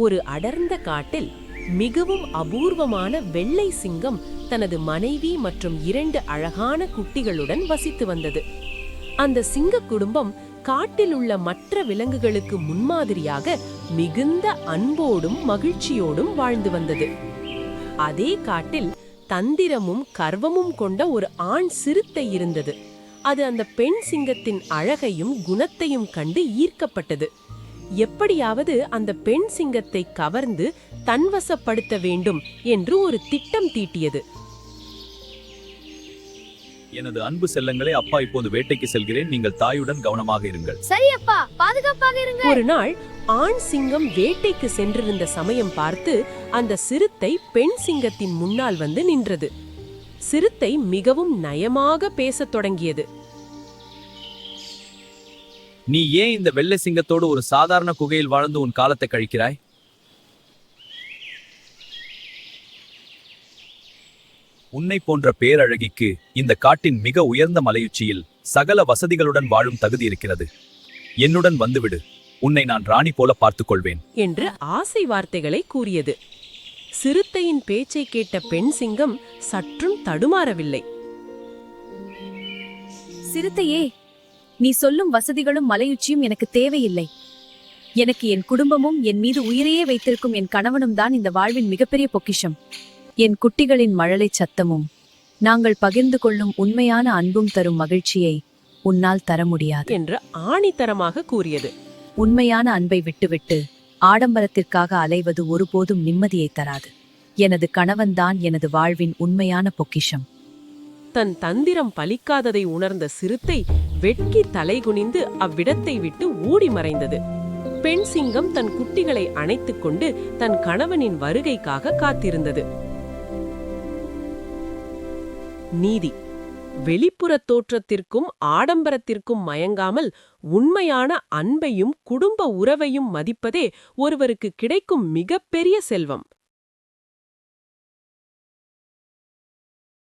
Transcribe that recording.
ஒரு அடர்ந்த காட்டில் மிகவும் அபூர்வமான வெள்ளை சிங்கம் தனது மனைவி மற்றும் 2 அழகான குட்டிகளுடன் வசித்து வந்தது. அந்த சிங்க குடும்பம் காட்டில் உள்ள மற்ற விலங்குகளுக்கு முன்மாதிரியாக மிகுந்த அன்போடும் மகிழ்ச்சியோடும் வாழ்ந்து வந்தது. அதே காட்டில் தந்திரமும் கர்வமும் கொண்ட ஒரு ஆண் சிறுத்தை இருந்தது. அது அந்த பெண் சிங்கத்தின் அழகையும் குணத்தையும் கண்டு ஈர்க்கப்பட்டது. எப்படியாவது அந்த பெண் சிங்கத்தை கவர்ந்து தன்வசப்படுத்த வேண்டும் என்று ஒரு திட்டம் தீட்டியது. எனது அன்பு செல்லங்களே, அப்பா இப்போது வேட்டைக்கு செல்கிறேன். நீங்கள் தாயுடன் கவனமாக இருங்கள். சரி அப்பா, பாதுகாப்பாக இருங்க. ஒரு நாள் ஆண் சிங்கம் வேட்டைக்கு சென்றிருந்த சமயம் பார்த்து அந்த சிறுத்தை பெண் சிங்கத்தின் முன்னால் வந்து நின்றது. சிறுத்தை மிகவும் நயமாக பேசத் தொடங்கியது. நீ ஏன் இந்த வெள்ளை சிங்கத்தோடு ஒரு சாதாரண குகையில் வாழ்ந்து உன் காலத்தை கழிக்கிறாய்? உன்னை போன்ற பேரழகிக்கு இந்த காட்டின் மிக உயர்ந்த மலையுச்சியில் சகல வசதிகளுடன் வாழும் தகுதி இருக்கிறது. என்னுடன் வந்துவிடு, உன்னை நான் ராணி போல பார்த்துக் கொள்வேன் என்று ஆசை வார்த்தைகளை கூறியது. சிறுத்தையின் பேச்சை கேட்ட பெண் சிங்கம் சற்றும் தடுமாறவில்லை. சிறுத்தையே, நீ சொல்லும் வசதிகளும் மலையுச்சியும் எனக்கு தேவையில்லை. எனக்கு என் குடும்பமும் என் மீது உயிரையே வைத்திருக்கும் என் கணவனும் தான் இந்த வாழ்வின் மிகப்பெரிய பொக்கிஷம். என் குட்டிகளின் மழலை சத்தமும் நாங்கள் பகிர்ந்து கொள்ளும் உண்மையான அன்பும் தரும் மகிழ்ச்சியை உன்னால் தர முடியாது என்று ஆணித்தரமாக கூறியது. உண்மையான அன்பை விட்டுவிட்டு ஆடம்பரத்திற்காக அலைவது ஒருபோதும் நிம்மதியை தராது. எனது கணவன்தான் எனது வாழ்வின் உண்மையான பொக்கிஷம். தன் தந்திரம் பலிக்காததை உணர்ந்த சிறுத்தை வெட்கி தலைகுனிந்து அவ்விடத்தை விட்டு ஓடி மறைந்தது. பெண் சிங்கம் தன் குட்டிகளை அணைத்துக் கொண்டு தன் கணவனின் வருகைக்காக காத்திருந்தது. நீதி: வெளிப்புற தோற்றத்திற்கும் ஆடம்பரத்திற்கும் மயங்காமல் உண்மையான அன்பையும் குடும்ப உறவையும் மதிப்பதே ஒருவருக்கு கிடைக்கும் மிகப்பெரிய செல்வம்.